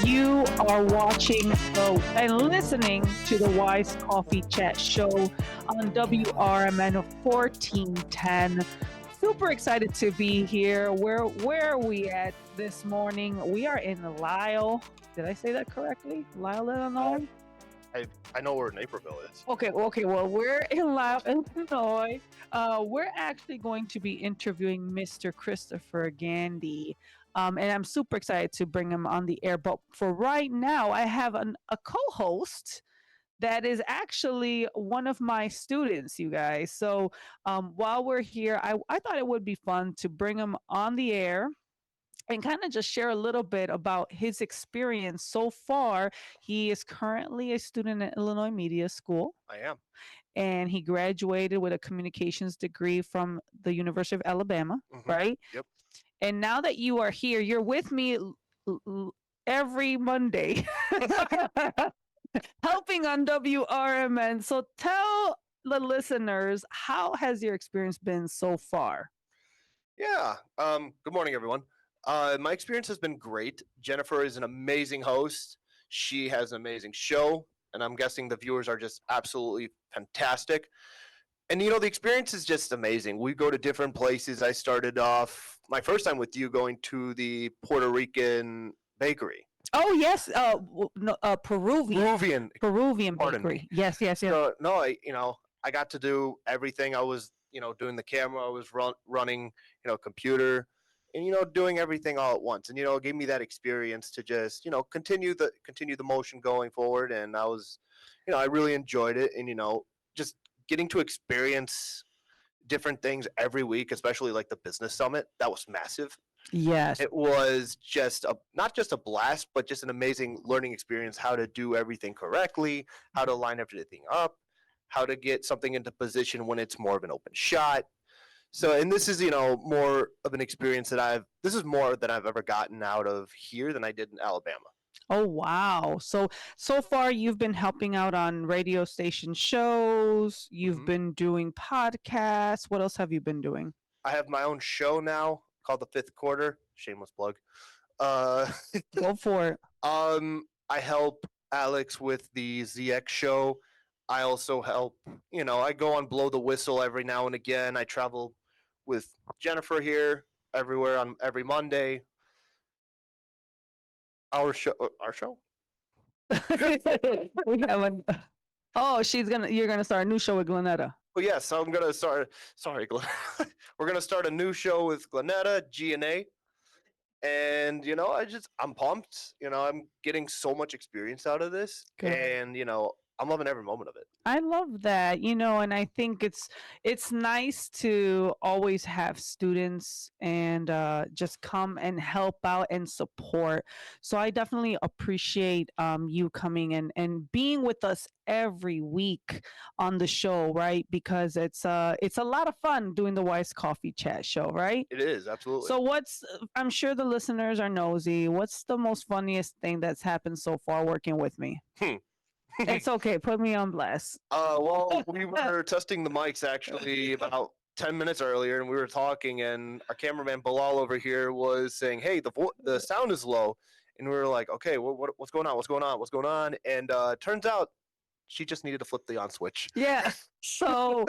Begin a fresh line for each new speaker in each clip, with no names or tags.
You are watching and listening to the Wise Coffee Chat Show on WRMN 1410. Super excited to be here. Where are we at this morning? We are in Lisle. Did I say that correctly? Lisle, Illinois?
I know where Naperville is.
Okay. Well, we're in Lisle, Illinois. We're actually going to be interviewing Mr. Christopher Gandy. And I'm super excited to bring him on the air. But for right now, I have a co-host that is actually one of my students, you guys. So while we're here, I thought it would be fun to bring him on the air and kind of just share a little bit about his experience so far. He is currently a student at Illinois Media School.
I am.
And he graduated with a communications degree from the University of Alabama, right?
Yep.
And now that you are here, you're with me every Monday, helping on WRMN. So tell the listeners, how has your experience been so far?
Yeah. Good morning, everyone. My experience has been great. Jennifer is an amazing host. She has an amazing show, and I'm guessing the viewers are just absolutely fantastic. And the experience is just amazing. We go to different places. I started off my first time with you going to the Puerto Rican bakery.
Oh yes, Peruvian
Pardon
bakery.
me.
Yes.
So, no, I got to do everything. I was, doing the camera. I was running, computer, and doing everything all at once. And it gave me that experience to just, continue the motion going forward. And I was, I really enjoyed it. And just getting to experience different things every week, especially like the business summit, that was massive.
Yes.
It was just not just a blast, but just an amazing learning experience, how to do everything correctly, how to line everything up, how to get something into position when it's more of an open shot. So, and this is, more of an experience this is more than I've ever gotten out of here than I did in Alabama.
Oh, wow. So far you've been helping out on radio station shows. You've been doing podcasts. What else have you been doing?
I have my own show now called The Fifth Quarter. Shameless plug.
Go for it.
I help Alex with the ZX show. I also help, I go on Blow the Whistle every now and again. I travel with Jennifer here everywhere on every Monday. Our show.
We have you're gonna start a new show with Glenetta.
Well, yes, so I'm gonna start. Sorry, Glenn. We're gonna start a new show with Glenetta, G&A, and I'm pumped. I'm getting so much experience out of this,
Good.
and I'm loving every moment of it.
I love that, and I think it's nice to always have students and just come and help out and support. So I definitely appreciate you coming and being with us every week on the show, right? Because it's a lot of fun doing the Wise Coffee Chat Show, right?
It is, absolutely.
So I'm sure the listeners are nosy. What's the most funniest thing that's happened so far working with me? It's okay. Put me on blast.
Well, we were testing the mics actually about 10 minutes earlier, and we were talking, and our cameraman Bilal over here was saying, "Hey, the sound is low," and we were like, "Okay, what's going on? What's going on? What's going on?" And turns out she just needed to flip the on switch.
Yeah. So.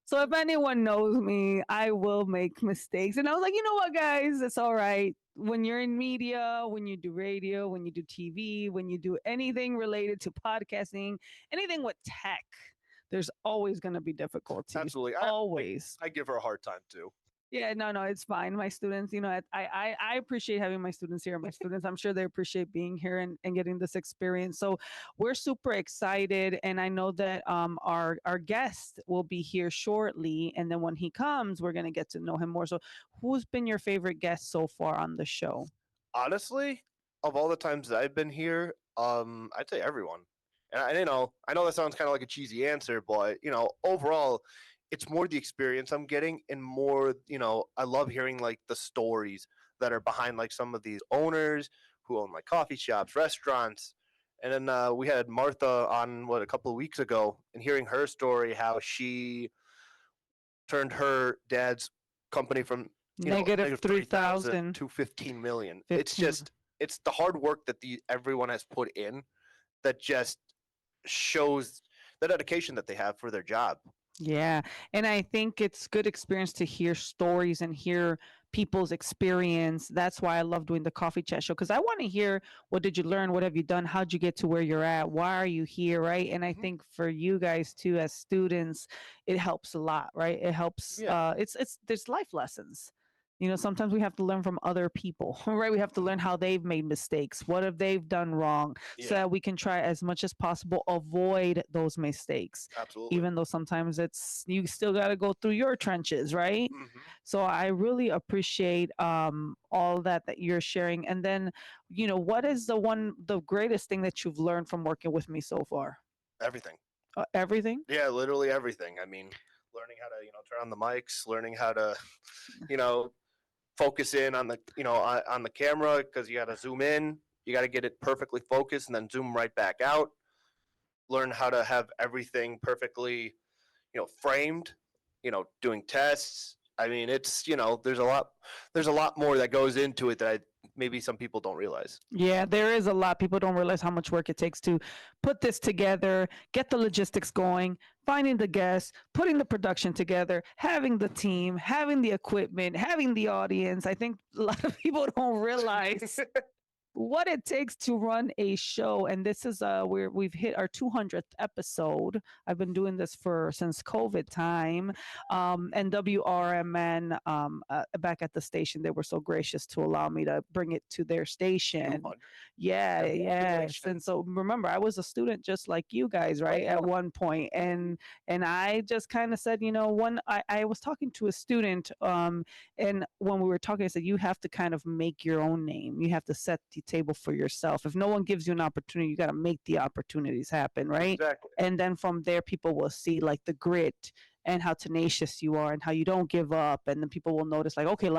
So if anyone knows me, I will make mistakes. And I was like, you know what, guys, it's all right. When you're in media, when you do radio, when you do TV, when you do anything related to podcasting, anything with tech, there's always going to be difficulties.
Absolutely.
Always.
I give her a hard time too.
Yeah, no, it's fine. My students, I appreciate having my students here. My students, I'm sure they appreciate being here and getting this experience. So we're super excited. And I know that our guest will be here shortly. And then when he comes, we're going to get to know him more. So who's been your favorite guest so far on the show?
Honestly, of all the times that I've been here, I'd say everyone. And I know that sounds kind of like a cheesy answer, but overall, it's more the experience I'm getting, and more, I love hearing like the stories that are behind like some of these owners who own like coffee shops, restaurants, And then we had Martha on a couple of weeks ago, and hearing her story, how she turned her dad's company from
Negative
negative 3,000
3,000,
to 15 million. It's
15.
just it's the hard work that the everyone has put in that just shows the dedication that they have for their job.
Yeah. And I think it's good experience to hear stories and hear people's experience. That's why I love doing the coffee chat show, because I want to hear, what did you learn? What have you done? How'd you get to where you're at? Why are you here? Right. And I
Hmm.
think for you guys too, as students, it helps a lot, right? It helps.
Yeah.
There's life lessons. Sometimes we have to learn from other people, right? We have to learn how they've made mistakes. What have they done wrong? So
Yeah.
that we can try as much as possible avoid those mistakes,
Absolutely.
even though sometimes it's you still got to go through your trenches, right?
Hmm.
So I really appreciate all that you're sharing. And then, what is the greatest thing that you've learned from working with me so far?
Everything.
Everything.
Yeah, literally everything. I mean, learning how to turn on the mics, learning how to you know focus in on the on the camera, because you got to zoom in, you got to get it perfectly focused, and then zoom right back out. Learn how to have everything perfectly framed, doing tests. I mean, it's there's a lot more that goes into it that maybe some people don't realize.
Yeah, there is a lot. People don't realize how much work it takes to put this together, get the logistics going, finding the guests, putting the production together, having the team, having the equipment, having the audience. I think a lot of people don't realize what it takes to run a show. And this is we've hit our 200th episode. I've been doing this for since COVID time. And WRMN, back at the station, they were so gracious to allow me to bring it to their station.
200.
Yeah, yes. And
Congratulations.
so remember, I was a student just like you guys,
Oh
right?
yeah.
At one point. And I just kind of said, I was talking to a student, and when we were talking, I said, you have to kind of make your own name. You have to set the table for yourself. If no one gives you an opportunity, you got to make the opportunities happen, right?
Exactly.
And then from there, people will see like the grit and how tenacious you are and how you don't give up. And then people will notice, like, okay,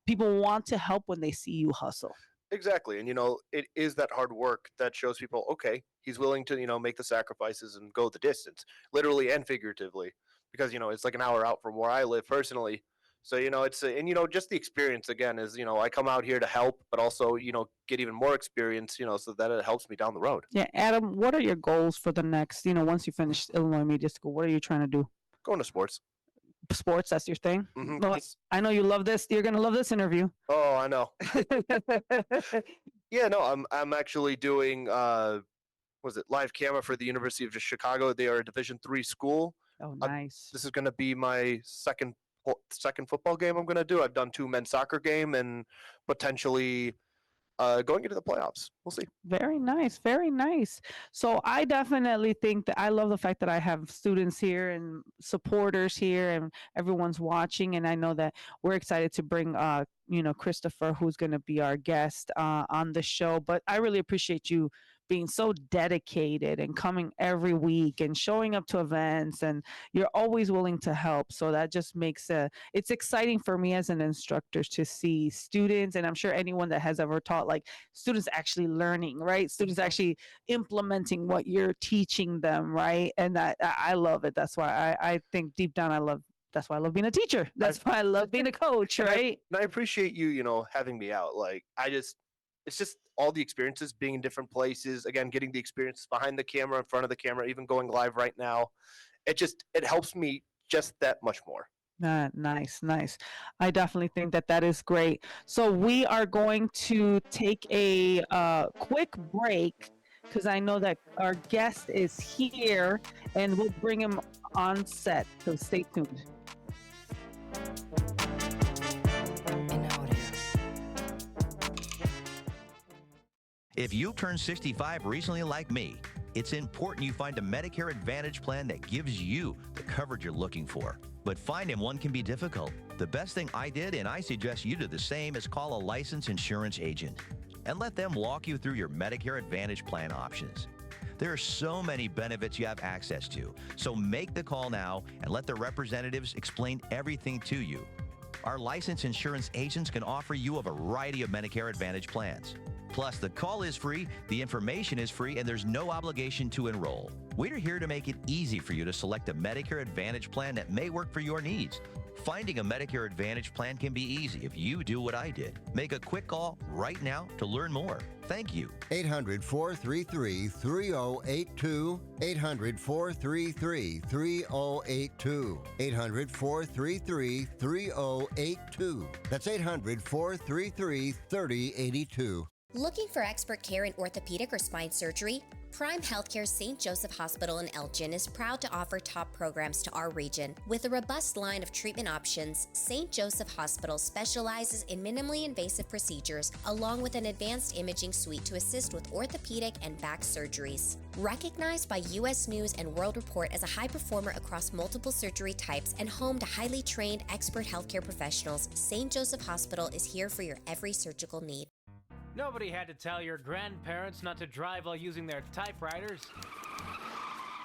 people want to help when they see you hustle.
Exactly. And it is that hard work that shows people, okay, he's willing to make the sacrifices and go the distance, literally and figuratively, because it's like an hour out from where I live personally. So it's and just the experience again is I come out here to help, but also get even more experience, so that it helps me down the road.
Yeah, Adam, what are your goals for the next, once you finish Illinois Media School, what are you trying to do?
Going to sports.
Sports, that's your thing?
Hmm.
No, I know you love this. You're going to love this interview.
Oh, I know. Yeah, no, I'm actually doing was it live camera for the University of Chicago. They are a Division III school.
Oh,
Uh,
nice.
this is going to be my second football game I'm going to do. I've done two men's soccer game and potentially going into the playoffs. We'll see.
Very nice. Very nice. So I definitely think that I love the fact that I have students here and supporters here and everyone's watching. And I know that we're excited to bring, Christopher, who's going to be our guest on the show. But I really appreciate you being so dedicated and coming every week and showing up to events, and you're always willing to help. So that just makes it's exciting for me as an instructor to see students, and I'm sure anyone that has ever taught, like, students actually learning, right? Students actually implementing what you're teaching them, right? And I love it. That's why I think deep down that's why I love being a teacher. That's why I love being a coach, right?
And I appreciate you, having me out. Like it's just all the experiences being in different places. Again, getting the experiences behind the camera, in front of the camera, even going live right now. It helps me just that much more.
Nice, nice. I definitely think that is great. So we are going to take a quick break because I know that our guest is here, and we'll bring him on set. So stay tuned.
If you turned 65 recently like me, it's important you find a Medicare Advantage plan that gives you the coverage you're looking for. But finding one can be difficult. The best thing I did, and I suggest you do the same, is call a licensed insurance agent and let them walk you through your Medicare Advantage plan options. There are so many benefits you have access to, so make the call now and let the representatives explain everything to you. Our licensed insurance agents can offer you a variety of Medicare Advantage plans. Plus, the call is free, the information is free, and there's no obligation to enroll. We're here to make it easy for you to select a Medicare Advantage plan that may work for your needs. Finding a Medicare Advantage plan can be easy if you do what I did. Make a quick call right now to learn more. Thank you.
800-433-3082. 800-433-3082. 800-433-3082. That's 800-433-3082.
Looking for expert care in orthopedic or spine surgery? Prime Healthcare's St. Joseph Hospital in Elgin is proud to offer top programs to our region. With a robust line of treatment options, St. Joseph Hospital specializes in minimally invasive procedures along with an advanced imaging suite to assist with orthopedic and back surgeries. Recognized by U.S. News and World Report as a high performer across multiple surgery types and home to highly trained expert healthcare professionals, St. Joseph Hospital is here for your every surgical need.
Nobody had to tell your grandparents not to drive while using their typewriters.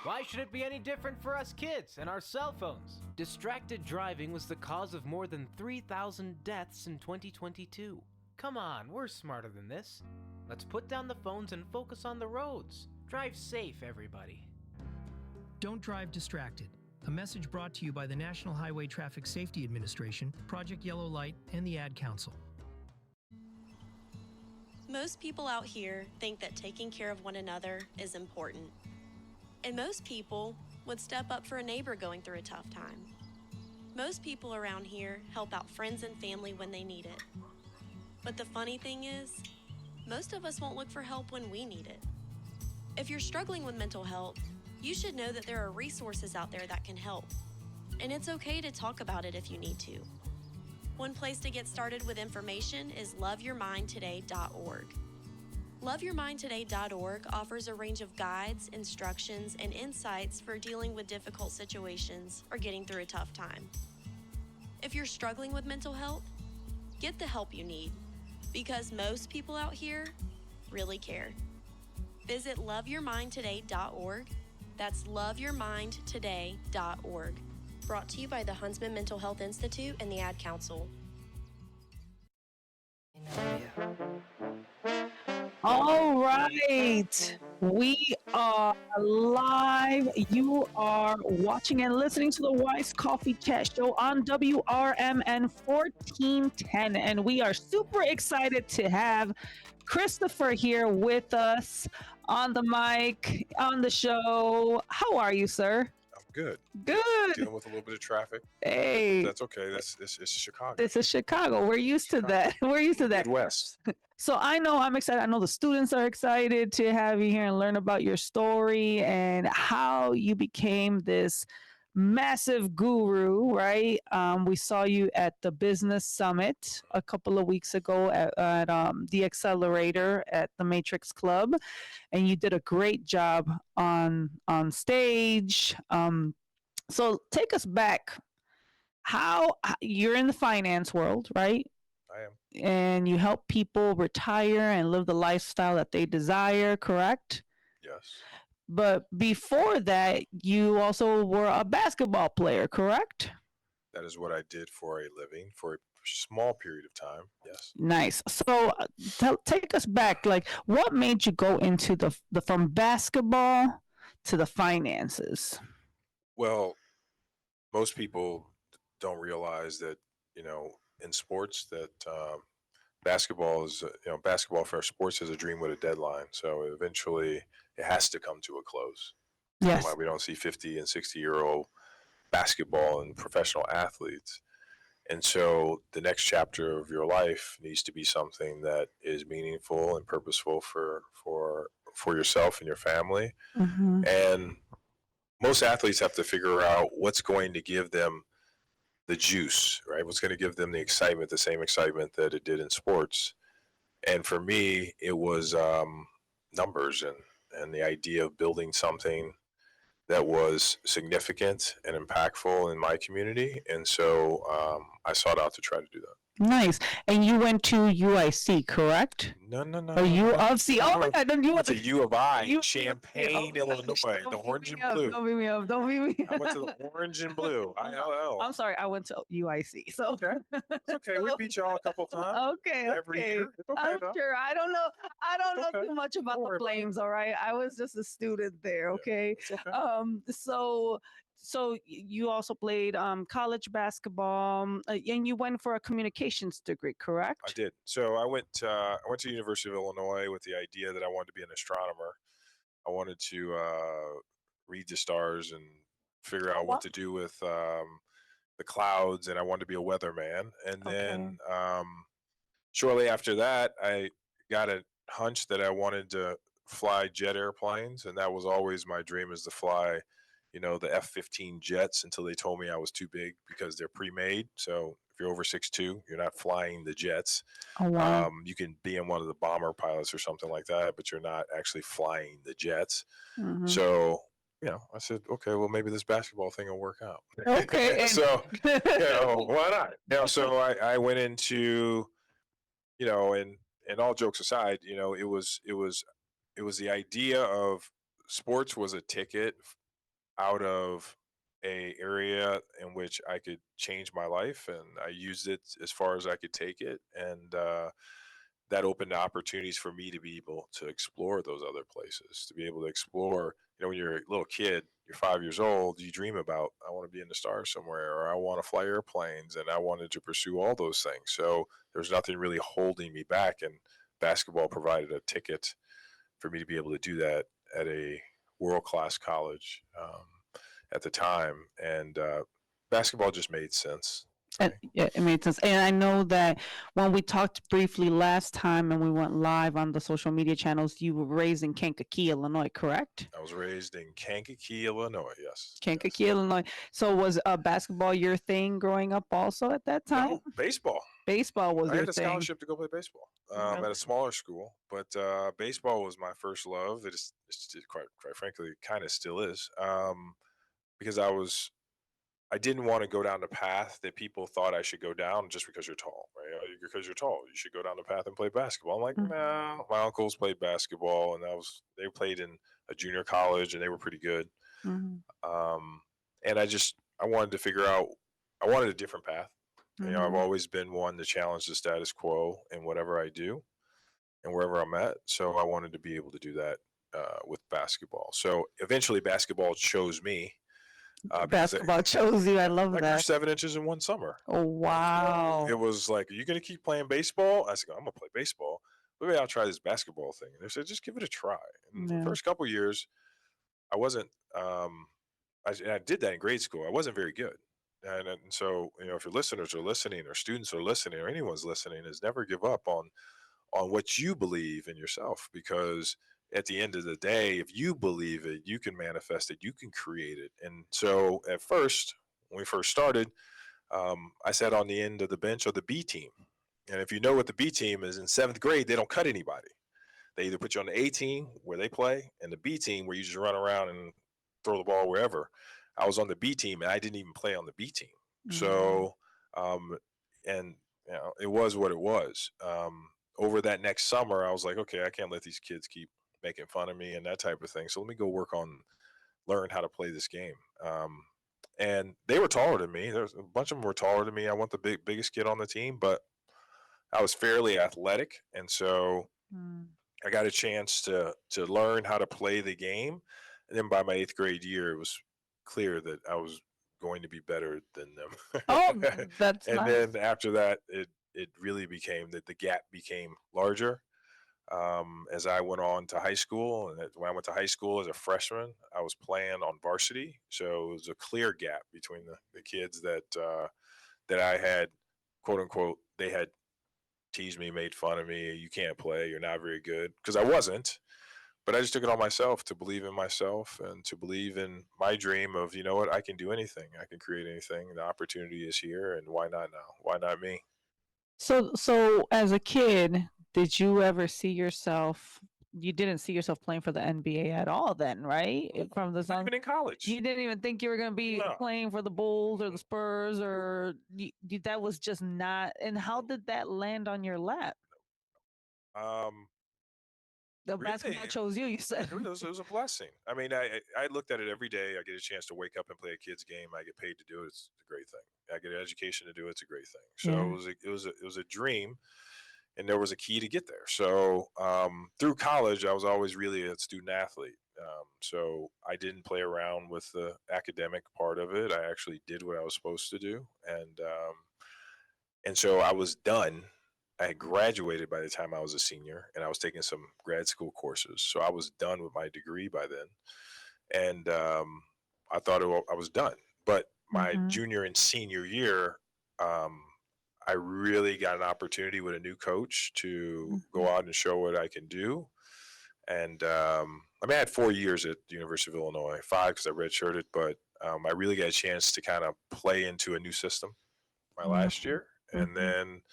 Why should it be any different for us kids and our cell phones? Distracted driving was the cause of more than 3,000 deaths in 2022. Come on, we're smarter than this. Let's put down the phones and focus on the roads. Drive safe, everybody.
Don't drive distracted. A message brought to you by the National Highway Traffic Safety Administration, Project Yellow Light, and the Ad Council.
Most people out here think that taking care of one another is important. And most people would step up for a neighbor going through a tough time. Most people around here help out friends and family when they need it. But the funny thing is, most of us won't look for help when we need it. If you're struggling with mental health, you should know that there are resources out there that can help. And it's okay to talk about it if you need to. One place to get started with information is loveyourmindtoday.org. Loveyourmindtoday.org offers a range of guides, instructions, and insights for dealing with difficult situations or getting through a tough time. If you're struggling with mental health, get the help you need, because most people out here really care. Visit loveyourmindtoday.org. That's loveyourmindtoday.org. Brought to you by the Huntsman Mental Health Institute and the Ad Council.
All right, we are live. You are watching and listening to the Wise Coffee Chat Show on WRMN 1410, and we are super excited to have Christopher here with us on the mic, on the show. How are you, sir?
Good.
Good.
Dealing with a little bit of traffic.
Hey.
That's okay. It's Chicago.
This is Chicago. We're used to that. We're used to that.
Midwest.
So I'm excited. I know the students are excited to have you here and learn about your story and how you became this massive guru, right? We saw you at the business summit a couple of weeks ago at the accelerator at the Matrix Club, and you did a great job on stage. So take us back. How you're in the finance world, right?
I am.
And you help people retire and live the lifestyle that they desire, correct?
Yes.
But before that, you also were a basketball player, correct?
That is what I did for a living for a small period of time. Yes.
Nice. So take us back. Like, what made you go into the from basketball to the finances?
Well, most people don't realize that, in sports that basketball for sports is a dream with a deadline. So eventually it has to come to a close.
Yes.
Why we don't see 50 and 60-year-old basketball and professional athletes. And so the next chapter of your life needs to be something that is meaningful and purposeful for yourself and your family.
Mm-hmm.
And most athletes have to figure out what's going to give them the juice, right? What's going to give them the excitement, the same excitement that it did in sports. And for me, it was numbers and the idea of building something that was significant and impactful in my community. And so I sought out to try to do that.
Nice. And you went to UIC, correct?
No, no, no,
Or
no, no.
UFC? Oh my God! Then you
I went
went
to U of I in
you.
Champaign, Illinois, the
Don't beat
orange
me
and
up.
blue.
Don't beat me up. Don't beat me.
I went to the orange and blue, ILL.
I'm sorry. I went to UIC. So
Okay, it's okay. We
so-
beat y'all a couple times
okay,
every
okay.
year. It's okay,
I'm
though.
sure. I don't know. I don't
It's
know
okay.
too much about
Don't
the
worry about it.
Flames. All right. I was just a student there.
Yeah,
Okay.
it's okay.
So you also played college basketball, and you went for a communications degree,
I
correct?
did. So I went to the University of Illinois with the idea that I wanted to be an astronomer. I wanted to read the stars and figure
Oh
out
wow.
what to do with the clouds, and I wanted to be a weatherman. And
Okay.
then shortly after that, I got a hunch that I wanted to fly jet airplanes, and that was always my dream, is to fly, the F-15 jets, until they told me I was too big because they're pre-made. So if you're over 6'2", you're not flying the jets.
Oh wow.
You can be in one of the bomber pilots or something like that, but you're not actually flying the jets.
Hmm.
So, I said, okay, well, maybe this basketball thing will work out.
Okay. And
So, why not? So I went into, and all jokes aside, it was the idea of sports was a ticket out of a area in which I could change my life, and I used it as far as I could take it, and that opened opportunities for me to be able to explore those other places, to be able to explore. When you're a little kid, you're 5 years old, you dream about, I want to be in the stars somewhere, or I want to fly airplanes, and I wanted to pursue all those things. So there's nothing really holding me back, and basketball provided a ticket for me to be able to do that at a world class college at the time, and basketball just made sense to me.
yeah, it made sense. And I know that when we talked briefly last time and we went live on the social media channels, you were raised in Kankakee, Illinois, correct?
I was raised in Kankakee, Illinois. Yes.
Kankakee, Illinois. So was basketball your thing growing up also at that time?
No, baseball.
Baseball was
I
your
had a
thing.
scholarship to go play baseball
Really?
at a smaller school, but baseball was my first love. It's quite frankly, kind of still is, because I didn't want to go down the path that people thought I should go down just because you're tall, right? Because you're tall, you should go down the path and play basketball. I'm like,
Mhm.
no. My uncles played basketball, and they played in a junior college, and they were pretty good.
Mhm.
Um, and I wanted to figure out, I wanted a different path. I've
Mhm.
always been one to challenge the status quo in whatever I do and wherever I'm at. So I wanted to be able to do that with basketball. So eventually, basketball chose me because
Basketball chose you. I love
I grew
that.
7 inches in one summer.
Oh
So
wow.
it was like, are you going to keep playing baseball? I said, I'm going to play baseball. Maybe I'll try this basketball thing. And they said, just give it a try. And the
Yeah.
first couple years, I wasn't. I did that in grade school. I wasn't very good. And so, if your listeners are listening, or students are listening, or anyone's listening, is never give up on what you believe in yourself, because at the end of the day, if you believe it, you can manifest it, you can create it. And so at first, when we first started, I sat on the end of the bench of the B team. And if you know what the B team is, in seventh grade, they don't cut anybody. They either put you on the A team where they play, and the B team where you just run around and throw the ball wherever. I was on the B team, and I didn't even play on the B team.
Mhm.
So, and it was what it was. Over that next summer, I was like, okay, I can't let these kids keep making fun of me and that type of thing. So let me go work on learn how to play this game. And they were taller than me. There's a bunch of them were taller than me. I wasn't the biggest kid on the team, but I was fairly athletic, and so
Mm.
I got a chance to learn how to play the game. And then by my 8th grade year, it was clear that I was going to be better than them.
Oh, that's
And
nice.
then after that, it really became that the gap became larger as I went on to high school. And when I went to high school as a freshman, I was playing on varsity, so it was a clear gap between the kids that I had, quote unquote, they had teased me, made fun of me. You can't play. You're not very good, because I wasn't. But I just took it on myself to believe in myself and to believe in my dream of, what, I can do anything. I can create anything. The opportunity is here, and why not now? Why not me?
So as a kid, did you ever see yourself you didn't see yourself playing for the NBA at all then, right? From the
Not
sound,
even in college.
you didn't even think you were going to be
No.
playing for the Bulls or the Spurs, or that was just not. And how did that land on your lap? The
Really,
basketball chose you. You said.
it was a blessing. I mean, I looked at it every day. I get a chance to wake up and play a kid's game. I get paid to do it. It's a great thing. I get an education to do it. It's a great thing. So
Yeah.
it was a dream, and there was a key to get there. So through college, I was always really a student athlete. So I didn't play around with the academic part of it. I actually did what I was supposed to do, and so I was done. I had graduated by the time I was a senior, and I was taking some grad school courses. So I was done with my degree by then, and I thought I was done. But my
Mhm.
junior and senior year, um, I really got an opportunity with a new coach to go
Mhm.
out and show what I can do. And I mean, I had 4 years at the University of Illinois, 5 because I redshirted, but I really got a chance to kind of play into a new system my last
Mhm.
year. And
Mhm.
then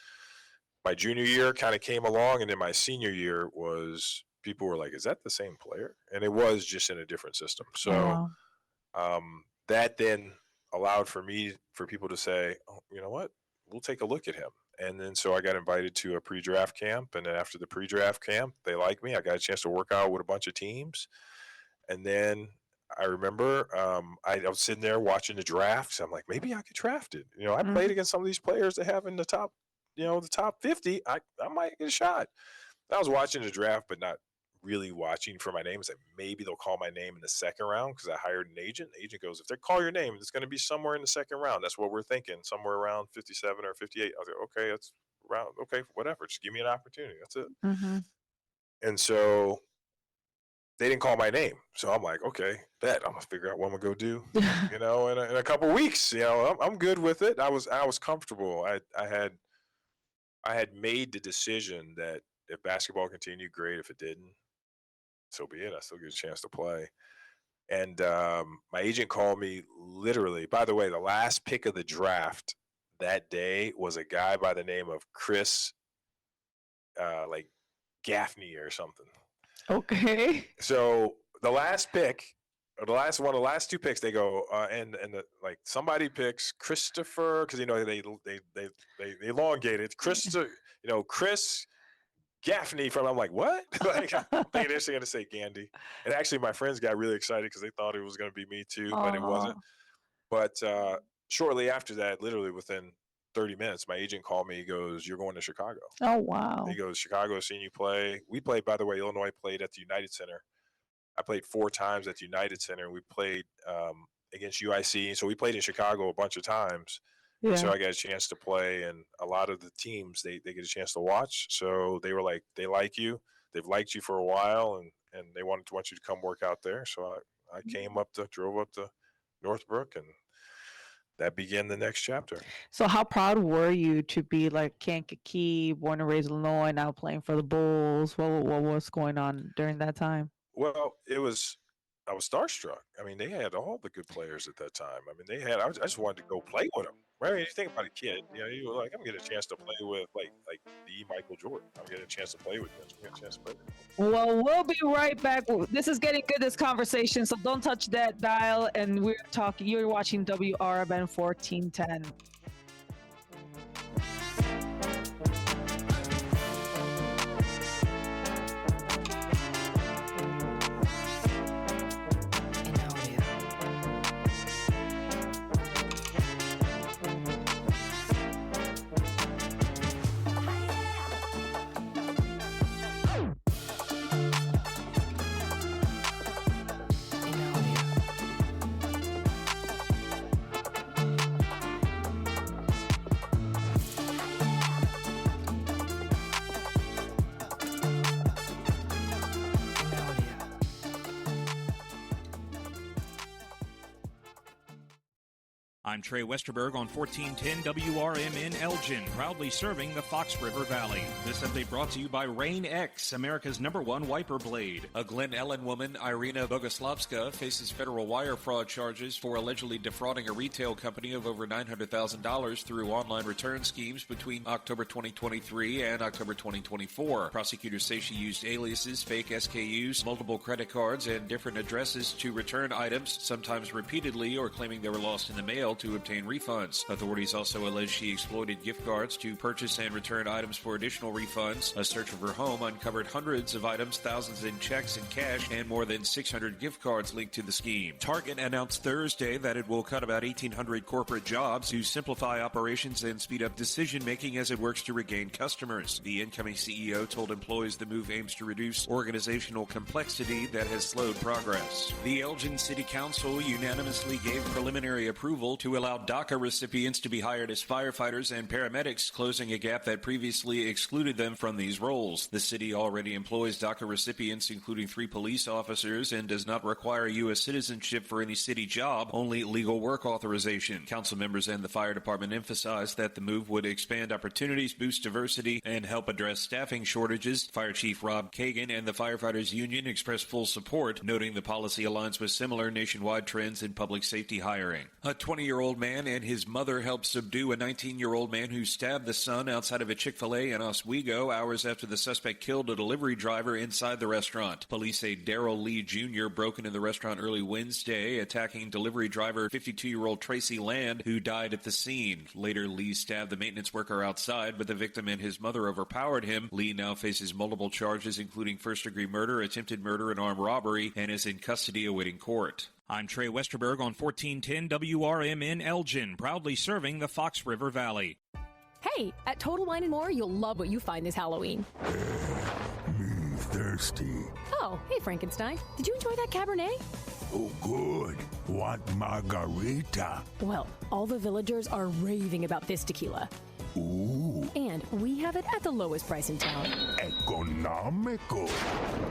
my junior year kind of came along, and then my senior year was people were like, "Is that the same player?" And it was just in a different system.
Oh
So
wow.
that then allowed for people to say, "Oh, you know what? We'll take a look at him." And then so I got invited to a pre-draft camp, and then after the pre-draft camp, they liked me. I got a chance to work out with a bunch of teams, and then I remember I was sitting there watching the drafts. I'm like, maybe I get drafted. You know, I played
Mhm.
against some of these players they have in the top, the top 50. I might get a shot. I was watching the draft, but not really watching for my name. It's like maybe they'll call my name in the second round because I hired an agent. The agent goes, if they call your name, it's going to be somewhere in the second round. That's what we're thinking, somewhere around 57 or 58. I was like, okay, that's round. Okay, whatever. Just give me an opportunity. That's it.
Mhm.
And so they didn't call my name. So I'm like, okay, bet I'm gonna figure out what I'm gonna go do. In a couple weeks. I'm good with it. I was comfortable. I had made the decision that if basketball continued, great. If it didn't, so be it. I still get a chance to play. And my agent called me literally. By the way, the last pick of the draft that day was a guy by the name of Chris, like Gaffney or something.
Okay.
So the last pick, or the last one, the last two picks, they go like somebody picks Christopher because they elongated Christopher, Chris Gaffney from. I'm like, what? Like I'm thinking they're going to say Gandy, and actually my friends got really excited because they thought it was going to be me too, but it wasn't.
Oh.
But shortly after that, literally within 30 minutes, my agent called me. He goes, "You're going to Chicago."
Oh
He
wow.
goes, "Chicago has seen you play." We played, by the way. Illinois played at the United Center. I played 4 times at the United Center. We played against UIC, so we played in Chicago a bunch of times. And so
Yeah.
I got a chance to play, and a lot of the teams they get a chance to watch. So they were like, they like you. They've liked you for a while, and they want you to come work out there. So I drove up to Northbrook, and that began the next chapter.
So how proud were you to be like Kankakee, born and raised Illinois, now playing for the Bulls? What was going on during that time?
Well, I was starstruck. I mean, they had all the good players at that time. I mean, I just wanted to go play with them. Right? I mean, you think about a kid, you were like, I'm getting a chance to play with like the Michael Jordan. I'm getting a chance to play with this. I'm getting a chance to play with him.
Well, we'll be right back. This is getting good, this conversation, so don't touch that dial. And you're watching WRBN 1410.
I'm Trey Westerberg on 1410 WRMN Elgin, proudly serving the Fox River Valley. This update brought to you by Rain X, America's #1 wiper blade. A Glen Ellen woman, Irina Bogoslavska, faces federal wire fraud charges for allegedly defrauding a retail company of over $900,000 through online return schemes between October 2023 and October 2024. Prosecutors say she used aliases, fake SKUs, multiple credit cards, and different addresses to return items, sometimes repeatedly or claiming they were lost in the mail to obtain refunds. Authorities also allege she exploited gift cards to purchase and return items for additional refunds. A search of her home uncovered hundreds of items, thousands in checks and cash, and more than 600 gift cards linked to the scheme. Target announced Thursday that it will cut about 1,800 corporate jobs to simplify operations and speed up decision-making as it works to regain customers. The incoming CEO told employees the move aims to reduce organizational complexity that has slowed progress. The Elgin City Council unanimously gave preliminary approval to allow DACA recipients to be hired as firefighters and paramedics, closing a gap that previously excluded them from these roles. The city already employs DACA recipients, including 3 police officers, and does not require U.S. citizenship for any city job, only legal work authorization. Council members and the fire department emphasized that the move would expand opportunities, boost diversity, and help address staffing shortages. Fire Chief Rob Kagan and the Firefighters Union expressed full support, noting the policy aligns with similar nationwide trends in public safety hiring. A 20-year-old man and his mother helped subdue a 19-year-old man who stabbed the son outside of a Chick-fil-A in Oswego hours after the suspect killed a delivery driver inside the restaurant. Police say Darrell Lee Jr. broke into the restaurant early Wednesday, attacking delivery driver 52-year-old Tracy Land, who died at the scene. Later, Lee stabbed the maintenance worker outside, but the victim and his mother overpowered him. Lee now faces multiple charges, including first-degree murder, attempted murder, and armed robbery, and is in custody awaiting court. I'm Trey Westerberg on 1410 WRMN Elgin, proudly serving the Fox River Valley.
Hey, at Total Wine & More, you'll love what you find this Halloween.
Me thirsty.
Oh, hey, Frankenstein. Did you enjoy that Cabernet?
Oh, good. Want margarita?
Well, all the villagers are raving about this tequila.
Ooh.
And we have it at the lowest price in town.
Economical.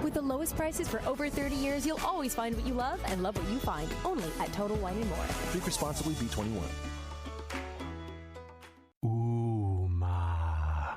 With the lowest prices for over 30 years, you'll always find what you love and love what you find. Only at Total Wine & More.
Drink responsibly, B21.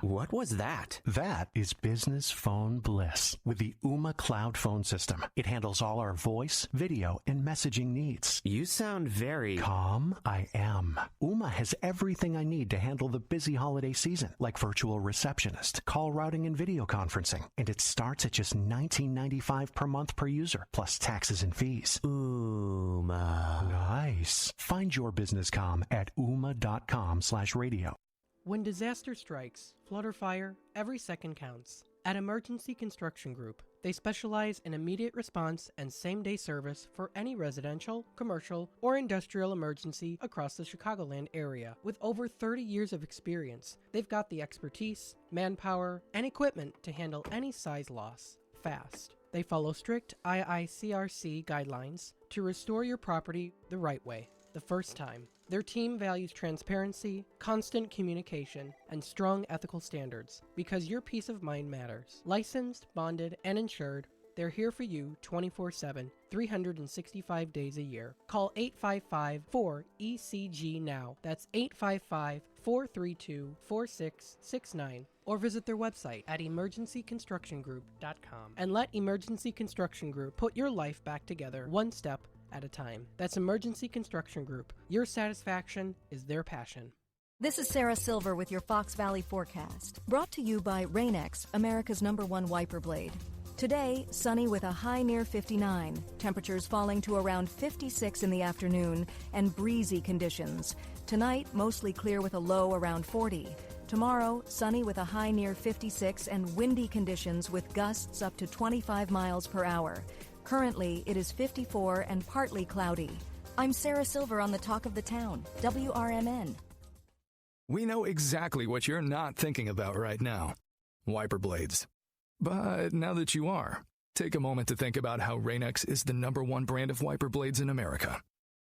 What was that?
That is business phone bliss with the Ooma Cloud Phone System. It handles all our voice, video, and messaging needs.
You sound very...
Calm? I am. Ooma has everything I need to handle the busy holiday season, like virtual receptionist, call routing, and video conferencing. And it starts at just $19.95 per month per user, plus taxes and fees.
Ooma.
Nice. Find your business comm at ooma.com/radio.
When disaster strikes, flood or fire, every second counts. At Emergency Construction Group, they specialize in immediate response and same-day service for any residential, commercial, or industrial emergency across the Chicagoland area. With over 30 years of experience, they've got the expertise, manpower, and equipment to handle any size loss fast. They follow strict IICRC guidelines to restore your property the right way, the first time. Their team values transparency, constant communication, and strong ethical standards because your peace of mind matters. Licensed, bonded, and insured, they're here for you 24/7, 365 days a year. Call 855-4ECG now. That's 855-432-4669. Or visit their website at emergencyconstructiongroup.com and let Emergency Construction Group put your life back together one step at a time. That's Emergency Construction Group. Your satisfaction is their passion.
This is Sarah Silver with your Fox Valley forecast. Brought to you by Rain-X, America's #1 wiper blade. Today, sunny with a high near 59. Temperatures falling to around 56 in the afternoon and breezy conditions. Tonight, mostly clear with a low around 40. Tomorrow, sunny with a high near 56 and windy conditions with gusts up to 25 miles per hour. Currently, it is 54 and partly cloudy. I'm Sarah Silver on the Talk of the Town, WRMN.
We know exactly what you're not thinking about right now. Wiper blades. But now that you are, take a moment to think about how Rain-X is the #1 brand of wiper blades in America.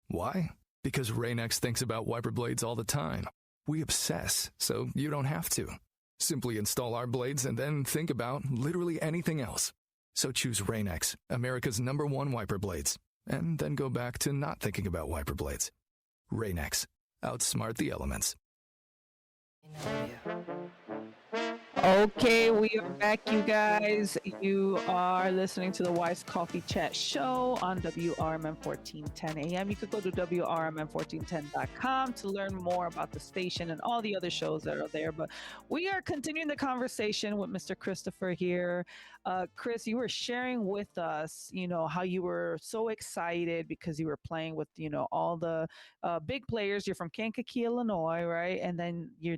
Why? Because Rain-X thinks about wiper blades all the time. We obsess, so you don't have to. Simply install our blades and then think about literally anything else. So choose Rain-X, America's #1 wiper blades, and then go back to not thinking about wiper blades. Rain-X, outsmart the elements.
Okay, we are back, you guys. You are listening to the Wise Coffee Chat Show on WRMN 1410 AM. You could go to WRMN1410.com to learn more about the station and all the other shows that are there. But we are continuing the conversation with Mr. Christopher here. Chris, you were sharing with us, how you were so excited because you were playing with, all the big players. You're from Kankakee, Illinois, right? And then you're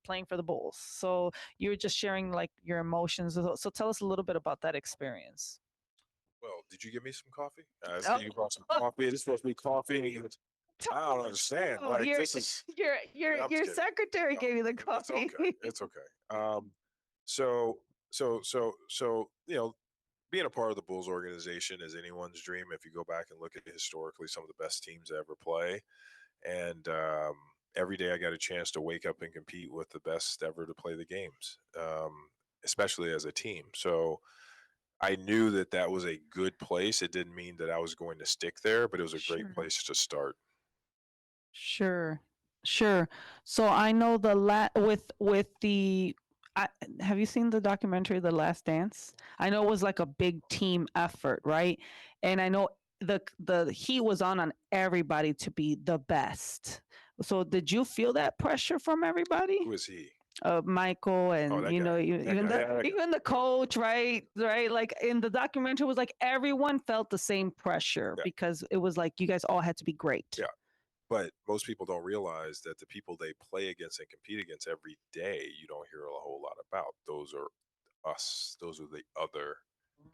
playing for the Bulls. So you were just sharing like your emotions. So tell us a little bit about that experience.
Well, did you give me some coffee? I see you brought some coffee. It's supposed to be coffee. I don't understand. Like this is
Your secretary gave you the coffee.
It's okay. So being a part of the Bulls organization is anyone's dream. If you go back and look at historically some of the best teams to ever play, and every day I got a chance to wake up and compete with the best ever to play the games, especially as a team. So I knew that was a good place. It didn't mean that I was going to stick there, but it was a great place to start.
Sure. So I know with the have you seen the documentary The Last Dance? I know it was like a big team effort, right? And I know the heat was on everybody to be the best. So did you feel that pressure from everybody?
Who is he?
Michael and
that
even
guy.
even the coach, right? Like in the documentary, it was like everyone felt the same pressure because it was like you guys all had to be great.
Yeah. But most people don't realize that the people they play against and compete against every day, you don't hear a whole lot about. Those are us. Those are the other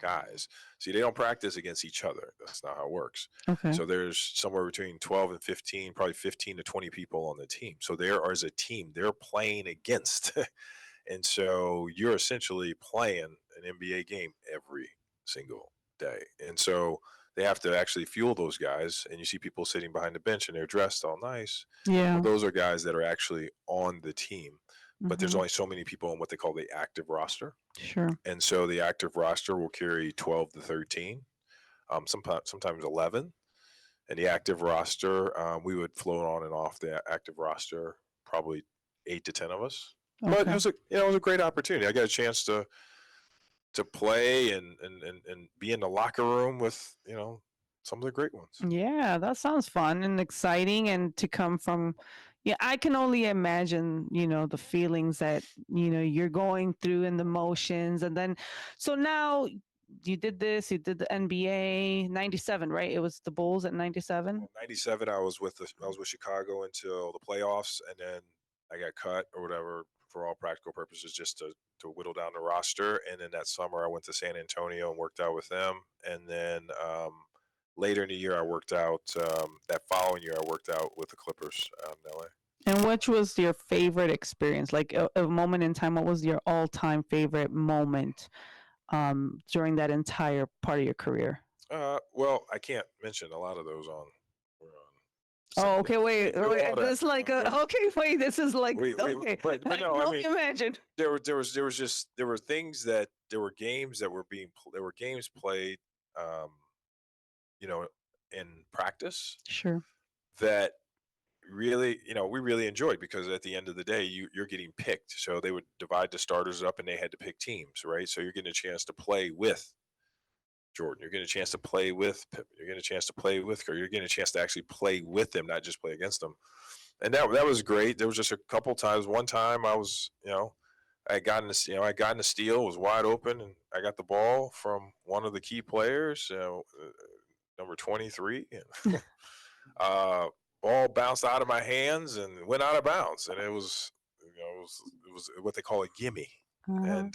guys. See, they don't practice against each other. That's not how it works.
Okay.
So there's somewhere between 12 and 15, probably 15 to 20 people on the team. So there as a team, they're playing against. And so you're essentially playing an NBA game every single day. And so they have to actually fuel those guys. And you see people sitting behind the bench and they're dressed all nice.
Yeah.
Well, those are guys that are actually on the team. But there's only so many people on what they call the active roster.
Sure.
And so the active roster will carry 12 to 13, sometimes 11. And the active roster, we would float on and off the active roster, probably 8 to 10 of us.
Okay.
But it was a great opportunity. I got a chance to play and be in the locker room with some of the great ones.
Yeah, that sounds fun and exciting, and to come from. Yeah, I can only imagine, the feelings that, you're going through and the motions. And then, so now you did the NBA 97, right? It was the Bulls at 97.
97, I was with Chicago until the playoffs, and then I got cut or whatever for all practical purposes, just to whittle down the roster. And then that summer I went to San Antonio and worked out with them. And then later in the year, I worked out. That following year, I worked out with the Clippers in LA.
And which was your favorite experience? Like a moment in time, what was your all-time favorite moment during that entire part of your career?
Well, I can't mention a lot of those on.
Oh, okay. Wait. This like okay. Wait. This is like okay.
But no,
I mean, imagine
there were things that there were games that were games played, in practice.
Sure.
That really, we really enjoyed, because at the end of the day, you're getting picked. So they would divide the starters up and they had to pick teams, right? So you're getting a chance to play with Jordan. You're getting a chance to play with Pippen. You're getting a chance to play with Curry. You're getting a chance to actually play with them, not just play against them. And that was great. There was just a couple times. One time I was, I got in the steal, was wide open, and I got the ball from one of the key players, number 23. And, ball bounced out of my hands and went out of bounds, and it was what they call a gimme. And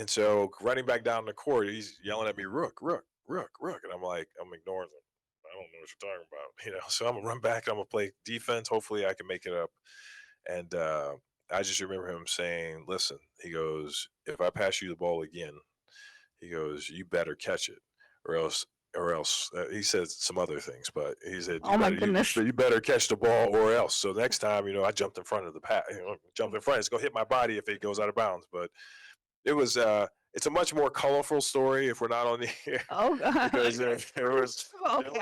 so running back down the court, he's yelling at me, "Rook, Rook, Rook, Rook," and I'm ignoring him. I don't know what you're talking about, So I'm gonna run back. I'm gonna play defense. Hopefully, I can make it up. And I just remember him saying, "Listen," he goes, "if I pass you the ball again," he goes, "you better catch it, or else." He said some other things, but he said, you better catch the ball or else. So next time, I jumped in front of the pass, jumped in front. It's going to hit my body if it goes out of bounds. But it was it's a much more colorful story if we're not on the air
Oh,
because there
okay.
was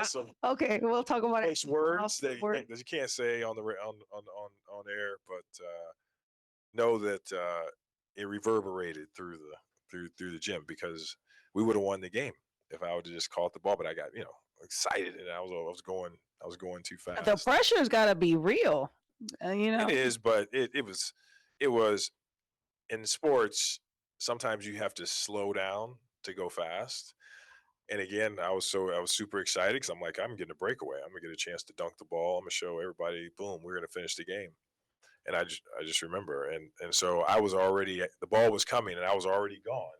some
Okay, we'll talk about it.
nice words
Word.
that you can't say on the on air, but know that it reverberated through through the gym because we would have won the game if I would have just caught the ball. But I got excited and I was going too
The
fast.
pressure's got to be real,
It is, but it was in sports. Sometimes you have to slow down to go fast. And again, I was super excited because I'm like, I'm getting a breakaway. I'm gonna get a chance to dunk the ball. I'm gonna show everybody, boom, we're gonna finish the game. And I just remember, and so I was already the ball was coming, and I was already gone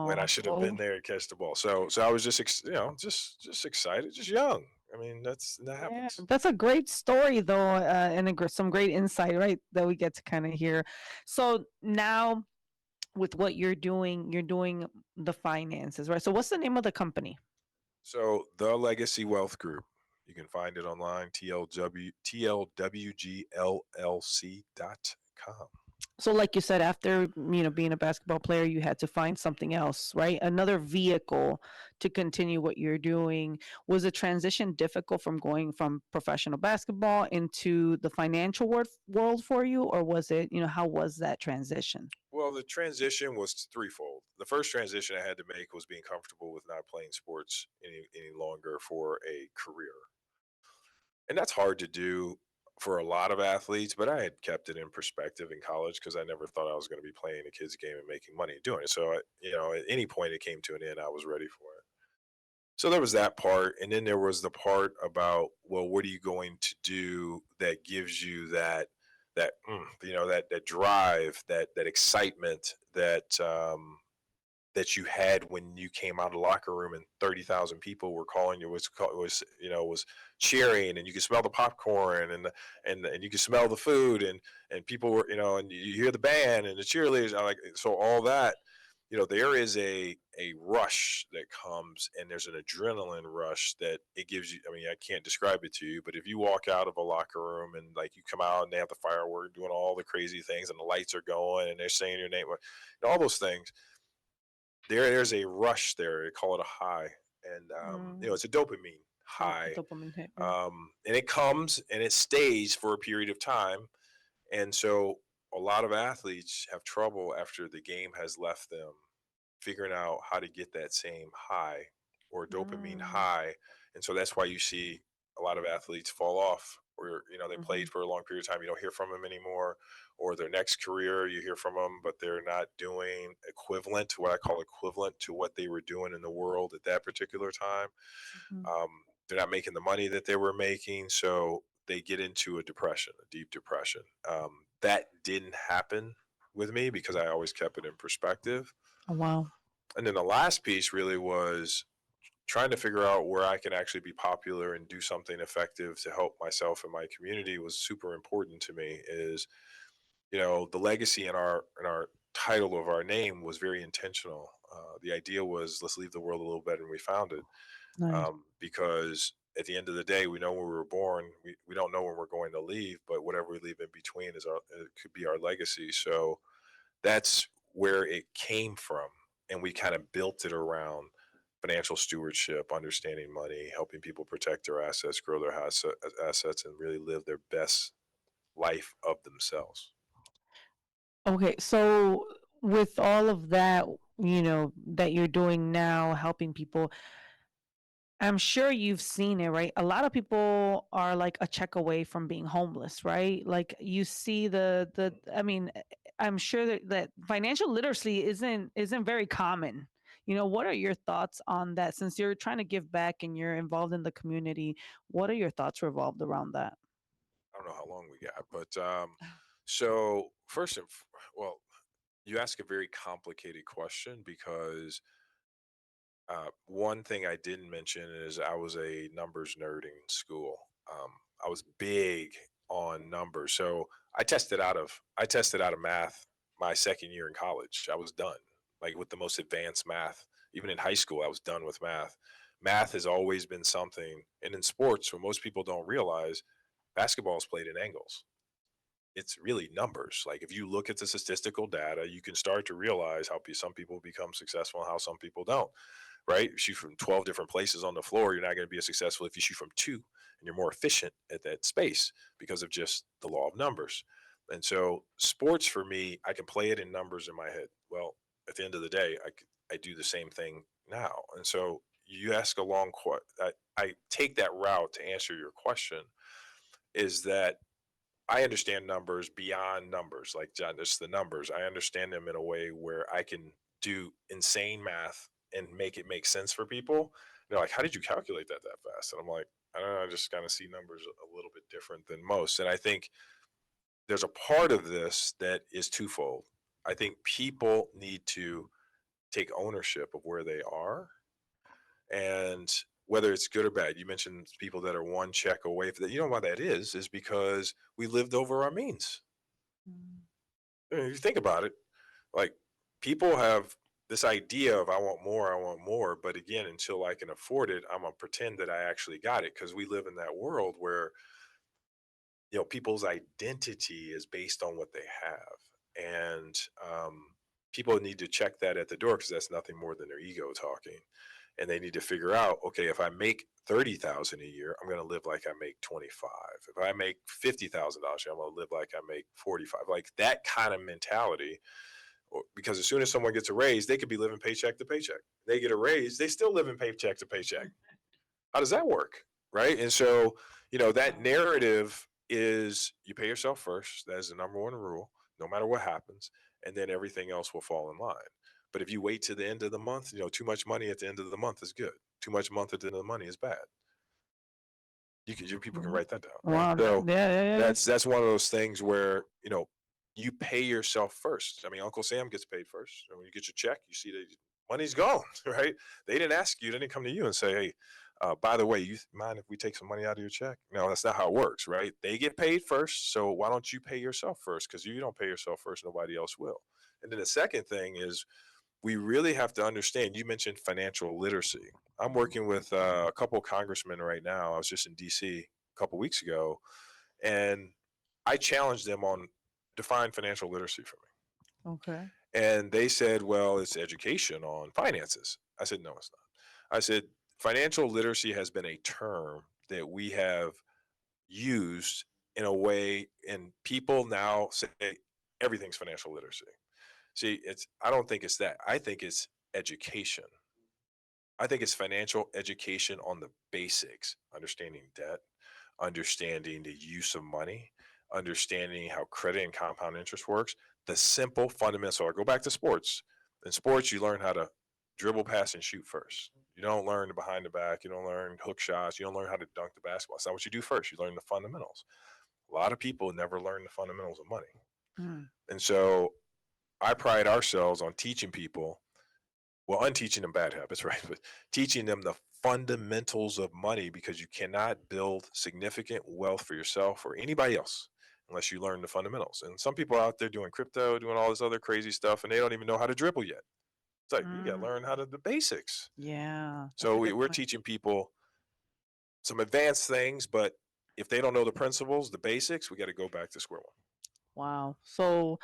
when I
Oh,
should have been
oh,
there to catch the ball. So I was just just excited, just young. I mean, that
yeah.
happens.
That's a great story, though, and some great insight, right? That we get to kind of hear. So now, with what you're doing the finances, right? So, what's the name of the company?
So the Legacy Wealth Group, you can find it online, tlwgllc.com.
So, like you said, after being a basketball player, you had to find something else, right? Another vehicle to continue what you're doing. Was the transition difficult from going from professional basketball into the financial world for you, or was it, how was that transition?
Well, the transition was threefold. The first transition I had to make was being comfortable with not playing sports any longer for a career. And that's hard to do for a lot of athletes, but I had kept it in perspective in college because I never thought I was going to be playing a kid's game and making money doing it. So, at any point it came to an end, I was ready for it. So there was that part. And then there was the part about, well, what are you going to do that gives you that drive, that excitement, that you had when you came out of the locker room and 30,000 people were calling you was cheering, and you could smell the popcorn and you could smell the food, and people were, and you hear the band and the cheerleaders. I like, so all that, there is a rush that comes, and there's an adrenaline rush that it gives you. I mean, I can't describe it to you, but if you walk out of a locker room and like you come out and they have the firework doing all the crazy things and the lights are going and they're saying your name, all those things, there's a rush there. They call it a high, and it's a dopamine high,
Dopamine hit, right?
and it comes and it stays for a period of time. And so a lot of athletes have trouble after the game has left them figuring out how to get that same high or dopamine
Mm,
high. And so that's why you see a lot of athletes fall off, or they
mhm,
played for a long period of time, you don't hear from them anymore, or their next career you hear from them, but they're not doing equivalent, what I call equivalent to what they were doing in the world at that particular time.
mhm.
They're not making the money that they were making, so they get into a depression, a deep depression. That didn't happen with me because I always kept it in perspective.
Oh, wow.
And then the last piece really was trying to figure out where I can actually be popular and do something effective to help myself and my community was super important to me. Is, the legacy in our title of our name was very intentional. The idea was, let's leave the world a little better than we found it,
Nice.
because at the end of the day, we know when we were born, we don't know when we're going to leave, but whatever we leave in between it could be our legacy. So that's where it came from, and we kind of built it around financial stewardship, understanding money, helping people protect their assets, grow their assets, and really live their best life of themselves.
Okay, so with all of that, that you're doing now, helping people, I'm sure you've seen it, right? A lot of people are like a check away from being homeless, right? Like you see I mean, I'm sure that financial literacy isn't very common. What are your thoughts on that? Since you're trying to give back and you're involved in the community, what are your thoughts revolved around that?
I don't know how long we got, but so first well, you ask a very complicated question because one thing I didn't mention is I was a numbers nerd in school. I was big on numbers, so I tested out of math my second year in college. I was done, like with the most advanced math. Even in high school, I was done with math. Math has always been something, and in sports, what most people don't realize, basketball is played in angles. it's really numbers. Like if you look at the statistical data, you can start to realize how some people become successful and how some people don't. Right? You shoot from 12 different places on the floor, you're not going to be as successful if you shoot from two, and you're more efficient at that space because of just the law of numbers. And so, sports for me, I can play it in numbers in my head. Well, at the end of the day, I do the same thing now. And so, you ask a long question. I take that route to answer your question is that I understand numbers beyond numbers, like John, just the numbers. I understand them in a way where I can do insane math and make it make sense for people. They're like, how did you calculate that fast? And I'm like, I don't know, I just kind of see numbers a little bit different than most. And I think there's a part of this that is twofold. I think people need to take ownership of where they are, and whether it's good or bad. You mentioned people that are one check away from that. You know why that is because we lived over our means. I mean, if you think about it, like people have this idea of I want more, but again, until I can afford it, I'm gonna pretend that I actually got it because we live in that world where people's identity is based on what they have, and people need to check that at the door because that's nothing more than their ego talking, and they need to figure out, okay, if I make 30,000 a year, I'm going to live like I make 25. If I make $50,000, I'm going to live like I make 45. Like that kind of mentality, because as soon as someone gets a raise, they could be living paycheck to paycheck. They get a raise, they still live in paycheck to paycheck. How does that work? Right. And so, that narrative is you pay yourself first. That is the number one rule, no matter what happens. And then everything else will fall in line. But if you wait to the end of the month, too much money at the end of the month is good. Too much month at the end of the money is bad. People can write that down. Right?
Wow.
So
Yeah.
that's one of those things where, you pay yourself first. I mean, Uncle Sam gets paid first. And when you get your check, you see that money's gone, right? They didn't ask you. They didn't come to you and say, hey, by the way, you mind if we take some money out of your check? No, that's not how it works, right? They get paid first. So why don't you pay yourself first? Because you don't pay yourself first, nobody else will. And then the second thing is we really have to understand, you mentioned financial literacy. I'm working with a couple of congressmen right now. I was just in DC a couple weeks ago, and I challenged them on define financial literacy for me.
Okay.
And they said, well, it's education on finances. I said, no, it's not. I said, financial literacy has been a term that we have used in a way, and people now say everything's financial literacy. See, I don't think it's that. I think it's education. I think it's financial education on the basics, understanding debt, understanding the use of money, understanding how credit and compound interest works, the simple fundamentals. So I go back to sports. In sports, you learn how to dribble, pass, and shoot first. You don't learn the behind the back. You don't learn hook shots. You don't learn how to dunk the basketball. It's not what you do first. You learn the fundamentals. A lot of people never learn the fundamentals of money. And so I pride ourselves on teaching people, well, unteaching them bad habits, right? But teaching them the fundamentals of money, because you cannot build significant wealth for yourself or anybody else unless you learn the fundamentals. And some people out there doing crypto, doing all this other crazy stuff, and they don't even know how to dribble yet. It's like, you got to learn how to the basics.
Yeah.
So we're teaching people some advanced things, but if they don't know the principles, the basics, we got to go back to square one.
Wow. So,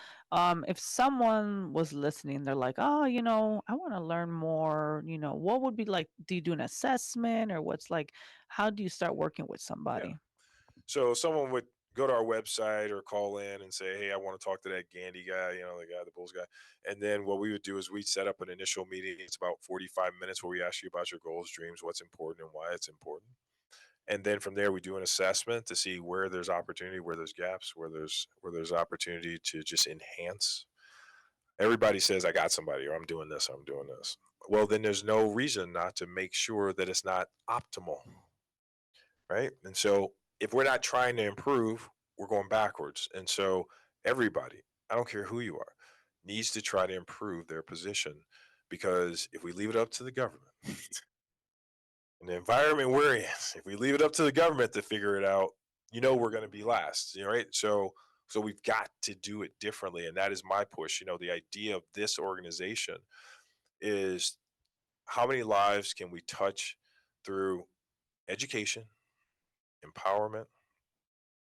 if someone was listening, they're like, oh, I want to learn more, what would be like, do you do an assessment or how do you start working with somebody?
So someone would go to our website or call in and say, hey, I want to talk to that Gandhi guy, the Bulls guy. And then what we would do is we'd set up an initial meeting. It's about 45 minutes where we ask you about your goals, dreams, what's important and why it's important. And then from there, we do an assessment to see where there's opportunity, where there's gaps, where there's opportunity to just enhance. Everybody says, I got somebody, or I'm doing this, I'm doing this. Well, then there's no reason not to make sure that it's not optimal, right? And so if we're not trying to improve, we're going backwards. And so everybody, I don't care who you are, needs to try to improve their position, because if we leave it up to the government, in the environment we're in, if we leave it up to the government to figure it out, we're going to be last, right? So we've got to do it differently. And that is my push. The idea of this organization is how many lives can we touch through education, empowerment,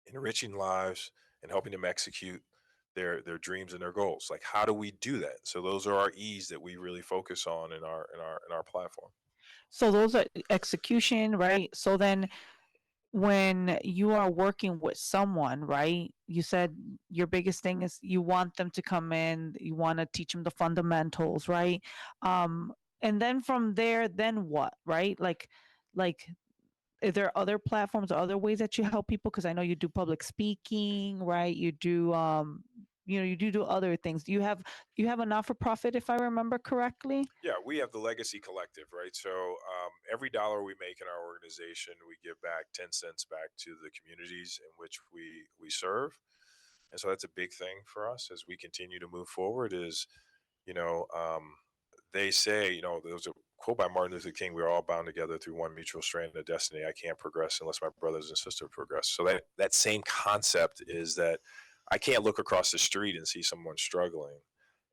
enriching lives, and helping them execute their dreams and their goals. Like, how do we do that? So those are our E's that we really focus on in our platform.
So those are execution, right? So then when you are working with someone, right? You said your biggest thing is you want them to come in, you want to teach them the fundamentals, right? Um, and then from there, then what, right? Like, is there other platforms or other ways that you help people? Because I know you do public speaking, right? You do, you do other things. You have a not for profit, if I remember correctly.
Yeah, we have the Legacy Collective, right? So every dollar we make in our organization, we give back 10 cents back to the communities in which we serve. And so that's a big thing for us as we continue to move forward. Is you know, they say, there was a quote by Martin Luther King: "We are all bound together through one mutual strand of destiny. I can't progress unless my brothers and sisters progress." So that same concept is that I can't look across the street and see someone struggling,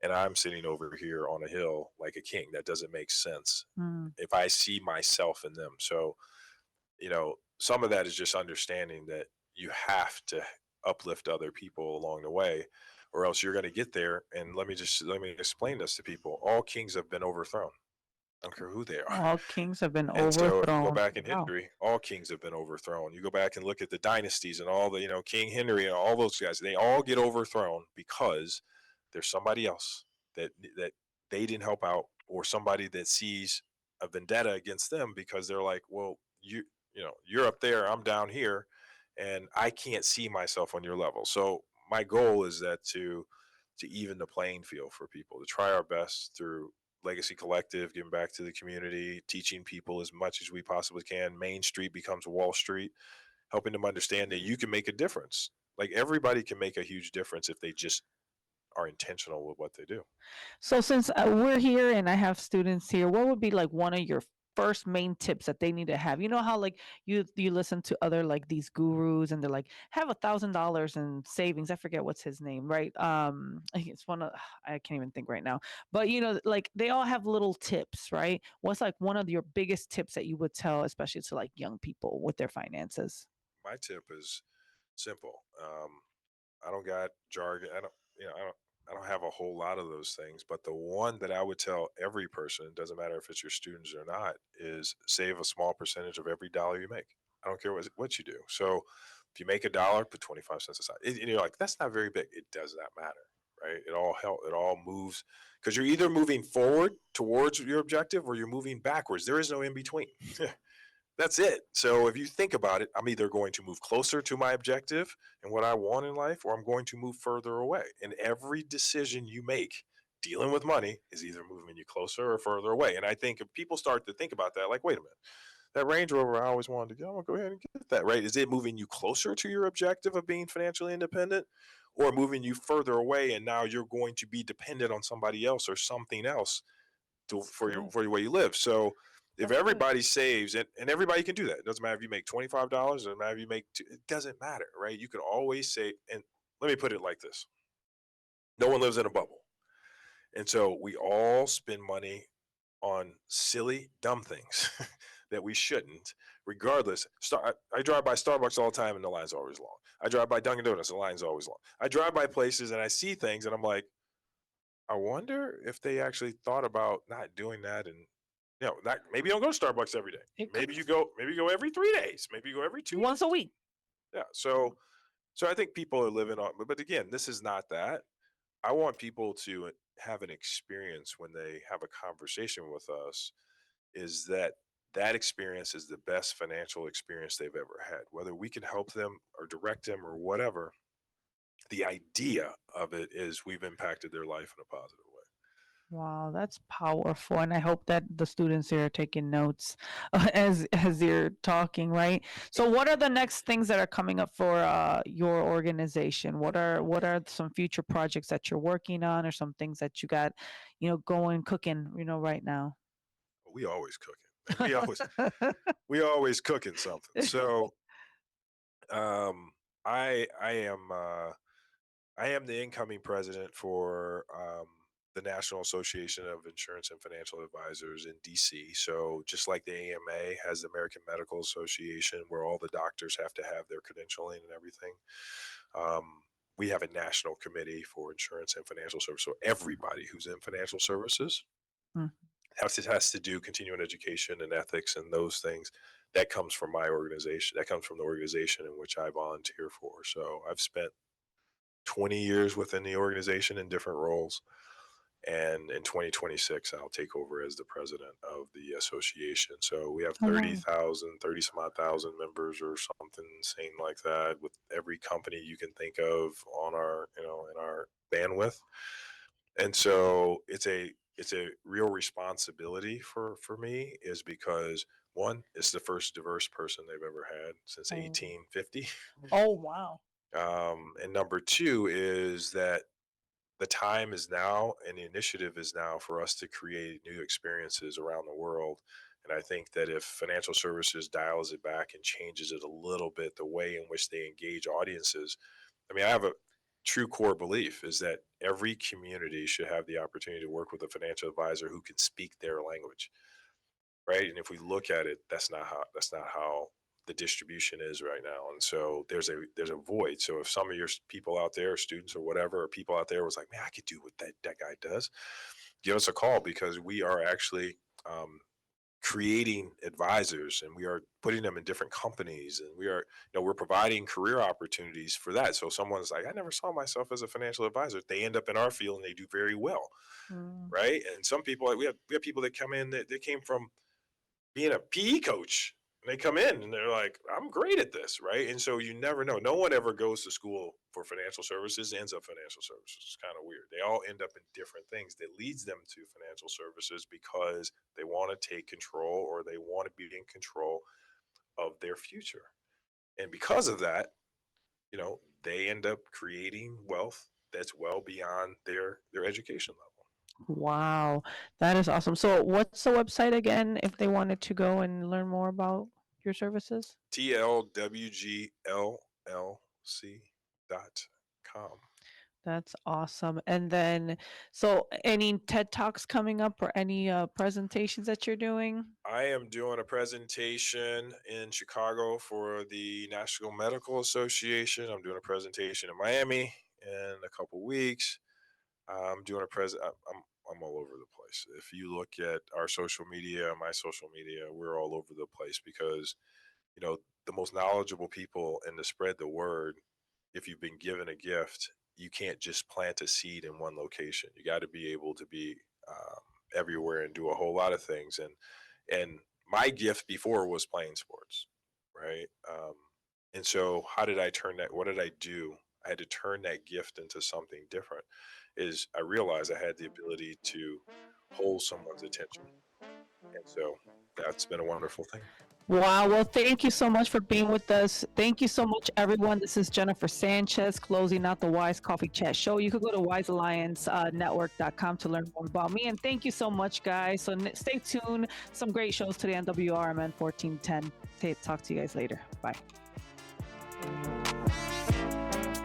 and I'm sitting over here on a hill like a king. That doesn't make sense
Mm.
if I see myself in them. So, some of that is just understanding that you have to uplift other people along the way, or else you're going to get there. And let me explain this to people: all kings have been overthrown. I don't care who they are.
All kings have been
And so if you go
overthrown.
back in
Wow.
history, all kings have been overthrown. You go back and look at the dynasties and all the, King Henry and all those guys, they all get overthrown because there's somebody else that they didn't help out, or somebody that sees a vendetta against them because they're like, well, you're up there, I'm down here, and I can't see myself on your level. So my goal is that to even the playing field for people, to try our best through Legacy Collective, giving back to the community, teaching people as much as we possibly can. Main Street becomes Wall Street, helping them understand that you can make a difference. Like, everybody can make a huge difference if they just are intentional with what they do.
So since we're here and I have students here, what would be like one of your first main tips that they need to have? You know how like you listen to other like these gurus and they're like have $1,000 in savings. I forget what's his name, right? I think it's one of I can't even think right now. But like they all have little tips, right? What's like one of your biggest tips that you would tell, especially to like young people with their finances?
My tip is simple. I don't got jargon. I don't have a whole lot of those things, but the one that I would tell every person, doesn't matter if it's your students or not, is save a small percentage of every dollar you make. I don't care what you do. So if you make $1, put 25 cents aside. And you're like, that's not very big. It does not matter, right? It all moves, because you're either moving forward towards your objective or you're moving backwards. There is no in between. That's it. So if you think about it, I'm either going to move closer to my objective and what I want in life, or I'm going to move further away. And every decision you make dealing with money is either moving you closer or further away. And I think if people start to think about that, like, wait a minute, that Range Rover I always wanted to get, I'm gonna go ahead and get that, right? Is it moving you closer to your objective of being financially independent, or moving you further away, and now you're going to be dependent on somebody else or something else for your way you live? So if everybody saves, and everybody can do that, it doesn't matter if you make $25, it doesn't matter if you make it doesn't matter, right? You can always save. And let me put it like this: no one lives in a bubble, and so we all spend money on silly, dumb things that we shouldn't. Regardless, I drive by Starbucks all the time, and the line's always long. I drive by Dunkin' Donuts, the line's always long. I drive by places and I see things, and I'm like, I wonder if they actually thought about not doing that. And not, maybe you don't go to Starbucks every day. Maybe you go every 3 days. Maybe you go every 2
Once a week.
Yeah. So I think people are living on, but again, this is not that. I want people to have an experience when they have a conversation with us, is that experience is the best financial experience they've ever had. Whether we can help them or direct them or whatever, the idea of it is we've impacted their life in a positive way.
Wow, that's powerful, and I hope that the students here are taking notes as you're talking, right? So, what are the next things that are coming up for your organization? What are some future projects that you're working on, or some things that you got, going cooking, right now?
We always cooking. We always cooking something. So um, I am the incoming president for the National Association of Insurance and Financial Advisors in DC. So just like the AMA has the American Medical Association, where all the doctors have to have their credentialing and everything, um, we have a national committee for insurance and financial services. So everybody who's in financial services
Mm.
has to do continuing education and ethics and those things. That comes from my organization. That comes from the organization in which I volunteer for. So I've spent 20 years within the organization in different roles. And in 2026, I'll take over as the president of the association. So we have
Oh, wow.
30 some odd thousand members or something insane like that, with every company you can think of on our, in our bandwidth. And so it's a real responsibility for me, is because one, it's the first diverse person they've ever had since
Oh.
1850.
Oh, wow.
And number two is that the time is now and the initiative is now for us to create new experiences around the world. And I think that if financial services dials it back and changes it a little bit, the way in which they engage audiences, I mean, I have a true core belief is that every community should have the opportunity to work with a financial advisor who can speak their language, right? And if we look at it, that's not how the distribution is right now. And so there's a void. So if some of your people out there, students or whatever, or people out there was like, man, I could do what that guy does, give us a call, because we are actually creating advisors, and we are putting them in different companies, and we are, we're providing career opportunities for that. So someone's like, I never saw myself as a financial advisor. They end up in our field and they do very well.
Mm.
Right. And some people, like we have people that come in that they came from being a PE coach, and they come in and they're like, I'm great at this. Right. And so you never know. No one ever goes to school for financial services, ends up financial services. It's kind of weird. They all end up in different things that leads them to financial services because they want to take control, or they want to be in control of their future. And because of that, they end up creating wealth that's well beyond their education level.
Wow, that is awesome. So, what's the website again if they wanted to go and learn more about your services?
TLWGLLC.com.
That's awesome. And then, so any TED Talks coming up or any presentations that you're doing?
I am doing a presentation in Chicago for the National Medical Association. I'm doing a presentation in Miami in a couple weeks. I'm doing I'm all over the place. If you look at our social media, my social media, we're all over the place, because the most knowledgeable people, and to spread the word, if you've been given a gift, you can't just plant a seed in one location. You got to be able to be everywhere and do a whole lot of things. And my gift before was playing sports, right? And so how did I turn that? What did I do? I had to turn that gift into something different. Is I realized I had the ability to hold someone's attention. And so that's been a wonderful thing.
Wow. Well, thank you so much for being with us. Thank you so much, everyone. This is Jennifer Sanchez closing out the Wise Coffee Chat Show. You could go to wisealliancenetwork.com to learn more about me. And thank you so much, guys. So stay tuned. Some great shows today on WRMN 1410. Talk to you guys later. Bye.